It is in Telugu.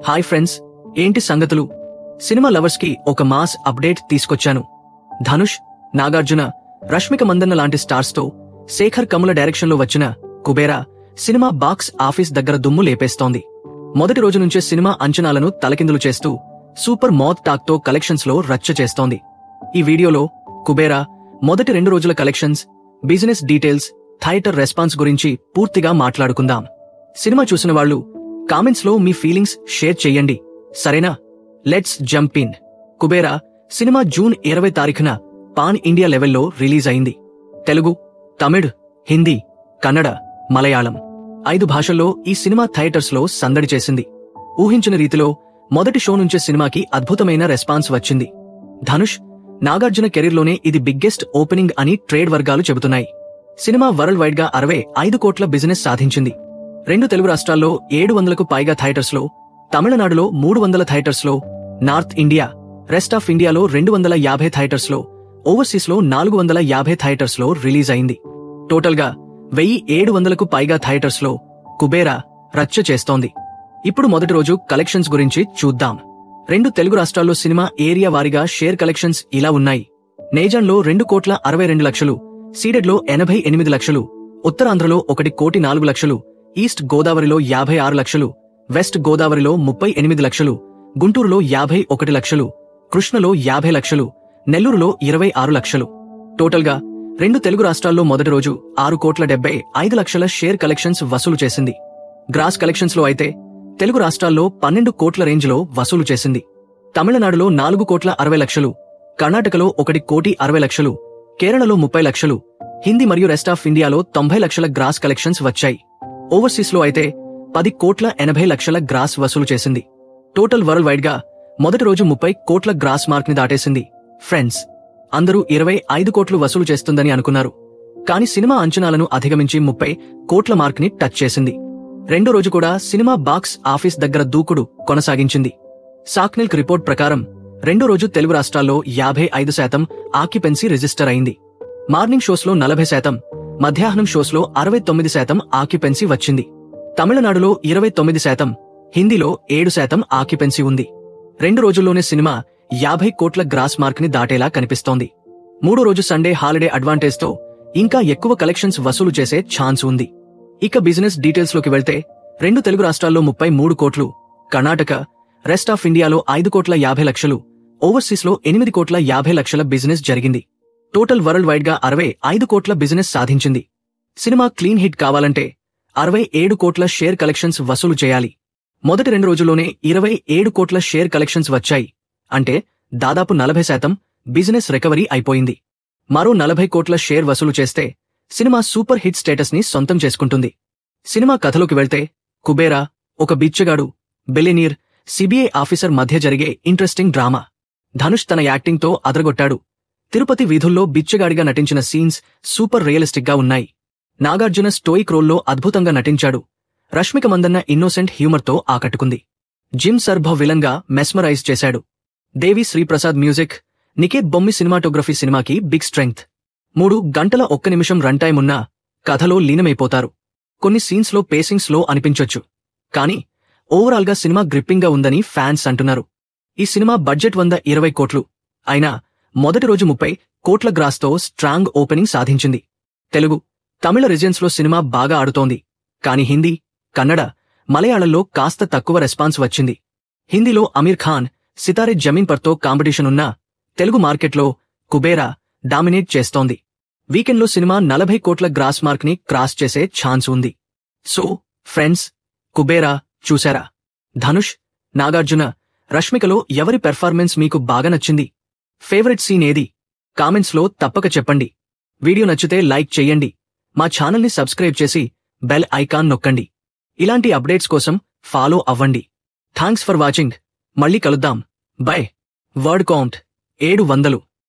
హాయ్ ఫ్రెండ్స్, ఏంటి సంగతులు? సినిమా లవర్స్ కి ఒక మాస్ అప్డేట్ తీసుకొచ్చాను. ధనుష్, నాగార్జున, రష్మిక మందన్న లాంటి స్టార్స్ తో శేఖర్ కమ్ముల డైరెక్షన్ లో వచ్చిన కుబేరా సినిమా బాక్స్ ఆఫీస్ దగ్గర దుమ్ము లేపేస్తోంది. మొదటి రోజు నుంచే సినిమా అంచనాలను తలకిందులు చేస్తూ సూపర్ మౌత్ టాక్ తో కలెక్షన్స్ లో రచ్చ చేస్తోంది. ఈ వీడియోలో కుబేరా మొదటి 2 రోజుల collections, business details, theatre response గురించి పూర్తిగా మాట్లాడుకుందాం. సినిమా చూసిన వాళ్ళు కామెంట్స్ లో మీ ఫీలింగ్స్ షేర్ చెయ్యండి, సరేనా? Let's jump in. Kubera cinema June 20 తారీఖున పాన్ ఇండియా లెవెల్లో రిలీజ్ అయింది. తెలుగు, తమిళ్, హిందీ, కన్నడ, మలయాళం 5 భాషల్లో ఈ సినిమా థియేటర్స్ లో సందడి చేసింది. ఊహించిన రీతిలో మొదటి షో నుంచే సినిమాకి అద్భుతమైన రెస్పాన్స్ వచ్చింది. ధనుష్, నాగార్జున కెరీర్లోనే ఇది బిగ్గెస్ట్ ఓపెనింగ్ అని ట్రేడ్ వర్గాలు చెబుతున్నాయి. సినిమా వరల్డ్ వైడ్ గా 65 కోట్ల బిజినెస్ సాధించింది. 2 తెలుగు రాష్ట్రాల్లో 700కు పైగా థియేటర్స్ లో, తమిళనాడులో 300 థియేటర్స్ లో, నార్త్ ఇండియా, రెస్ట్ ఆఫ్ ఇండియాలో 250 థియేటర్స్ లో, ఓవర్సీస్ లో 450 థియేటర్స్ లో రిలీజ్ అయింది. టోటల్ గా 1700కు పైగా థియేటర్స్ లో కుబేరా రచ్చ చేస్తోంది. ఇప్పుడు మొదటి రోజు కలెక్షన్స్ గురించి చూద్దాం. 2 తెలుగు రాష్ట్రాల్లో సినిమా ఏరియా వారీగా షేర్ కలెక్షన్స్ ఇలా ఉన్నాయి. నేజాన్లో 2,62,00,000, సీడెడ్ లో 88 లక్షలు, ఉత్తరాంధ్రలో 1,04 లక్షలు, ఈస్ట్ గోదావరిలో 56 లక్షలు, వెస్ట్ గోదావరిలో 38 లక్షలు, గుంటూరులో 51 లక్షలు, కృష్ణలో 50 లక్షలు, నెల్లూరులో 26 లక్షలు. టోటల్ గా 2 తెలుగు రాష్ట్రాల్లో మొదటి రోజు 6,75 లక్షల షేర్ కలెక్షన్స్ వసూలు చేసింది. గ్రాస్ కలెక్షన్స్ లో అయితే తెలుగు రాష్ట్రాల్లో 12 కోట్ల రేంజ్ లో వసూలు చేసింది. తమిళనాడులో 4,60 లక్షలు, కర్ణాటకలో 1,60 లక్షలు, కేరళలో 30 లక్షలు, హిందీ మరియు రెస్ట్ ఆఫ్ ఇండియాలో 90 లక్షల గ్రాస్ కలెక్షన్స్ వచ్చాయి. ఓవర్సీస్ లో అయితే 10,80 లక్షల గ్రాస్ వసూలు చేసింది. టోటల్ వరల్డ్ వైడ్ గా మొదటి రోజు 30 కోట్ల గ్రాస్ మార్క్ ని దాటేసింది. ఫ్రెండ్స్, అందరూ 25 కోట్లు వసూలు చేస్తుందని అనుకున్నారు. కానీ సినిమా అంచనాలను అధిగమించి 30 కోట్ల మార్క్ ని టచ్ చేసింది. రెండో రోజు కూడా సినిమా బాక్స్ ఆఫీస్ దగ్గర దూకుడు కొనసాగించింది. సాక్నిల్క్ రిపోర్ట్ ప్రకారం రెండో రోజు తెలుగు రాష్ట్రాల్లో 55% ఆక్యుపెన్సీ రిజిస్టర్ అయింది. మార్నింగ్ షోస్ లో 40%, మధ్యాహ్నం షోస్ లో 69% ఆక్యుపెన్సీ వచ్చింది. తమిళనాడులో 29%, హిందీలో 7% ఆక్యుపెన్సీ ఉంది. 2 రోజుల్లోనే సినిమా 50 కోట్ల గ్రాస్ మార్క్ ని దాటేలా కనిపిస్తోంది. మూడో రోజు సండే హాలిడే అడ్వాంటేజ్ తో ఇంకా ఎక్కువ కలెక్షన్స్ వసూలు చేసే ఛాన్స్ ఉంది. ఇక బిజినెస్ డీటెయిల్స్ లోకి వెళ్తే 2 తెలుగు రాష్ట్రాల్లో 33 కోట్లు, కర్ణాటక, రెస్ట్ ఆఫ్ ఇండియాలో 5,50 లక్షలు, ఓవర్సీస్ లో 8,50 లక్షల బిజినెస్ జరిగింది. టోటల్ వరల్డ్ వైడ్ గా 65 కోట్ల బిజినెస్ సాధించింది. సినిమా క్లీన్ హిట్ కావాలంటే 67 కోట్ల షేర్ కలెక్షన్స్ వసూలు చేయాలి. మొదటి 2 రోజుల్లోనే 27 కోట్ల షేర్ కలెక్షన్స్ వచ్చాయి. అంటే దాదాపు 40% బిజినెస్ రికవరీ అయిపోయింది. మరో 40 కోట్ల షేర్ వసూలు చేస్తే సినిమా సూపర్ హిట్ స్టేటస్ ని సొంతం చేసుకుంటుంది. సినిమా కథలోకి వెళ్తే కుబేరా ఒక బిచ్చగాడు, బిలియనీర్, సిబిఐ ఆఫీసర్ మధ్య జరిగే ఇంట్రెస్టింగ్ డ్రామా. ధనుష్ తన యాక్టింగ్ తో అదరగొట్టాడు. తిరుపతి వీధుల్లో బిచ్చగాడిగా నటించిన సీన్స్ సూపర్ రియలిస్టిక్ గా ఉన్నాయి. నాగార్జున స్టోయిక్ రోల్లో అద్భుతంగా నటించాడు. రష్మిక మందన్న ఇన్నోసెంట్ హ్యూమర్ తో ఆకట్టుకుంది. జిమ్ సర్భ విలన్ గా మెస్మరైజ్ చేశాడు. దేవి శ్రీప్రసాద్ మ్యూజిక్, నికేత్ బొమ్మి సినిమాటోగ్రఫీ సినిమాకి బిగ్ స్ట్రెంగ్త్. 3 గంటల 1 నిమిషం రన్ టైం ఉన్నా కథలో లీనమైపోతారు. కొన్ని సీన్స్ లో పేసింగ్ స్లో అనిపించొచ్చు, కానీ ఓవరాల్ గా సినిమా గ్రిప్పింగ్ గా ఉందని ఫ్యాన్స్ అంటున్నారు. ఈ సినిమా బడ్జెట్ 120 కోట్లు అయినా మొదటి రోజు 30 కోట్ల గ్రాస్ తో స్ట్రాంగ్ ఓపెనింగ్ సాధించింది. తెలుగు, తమిళ రీజియన్స్ లో సినిమా బాగా ఆడుతోంది. కానీ హిందీ, కన్నడ, మలయాళంలో కాస్త తక్కువ రెస్పాన్స్ వచ్చింది. హిందీలో అమీర్ ఖాన్, సితారే జమీన్ పర్ తో కాంపిటీషన్ ఉన్నా తెలుగు మార్కెట్లో కుబేరా డామినేట్ చేస్తోంది. వీకెండ్ లో సినిమా 40 కోట్ల గ్రాస్ మార్క్ ని క్రాస్ చేసే ఛాన్స్ ఉంది. సో ఫ్రెండ్స్, కుబేరా చూశారా? ధనుష్, నాగార్జున, రష్మికలో ఎవరి పెర్ఫార్మెన్స్ మీకు బాగా నచ్చింది? ఫేవరెట్ సీన్ ఏది? కామెంట్స్ లో తప్పక చెప్పండి. వీడియో నచ్చితే లైక్ చెయ్యండి. మా ఛానల్ ని సబ్స్క్రైబ్ చేసి బెల్ ఐకాన్ నొక్కండి. ఇలాంటి అప్డేట్స్ కోసం ఫాలో అవ్వండి. Thanks for watching. మళ్ళీ కలుద్దాం. బై. Word count 700.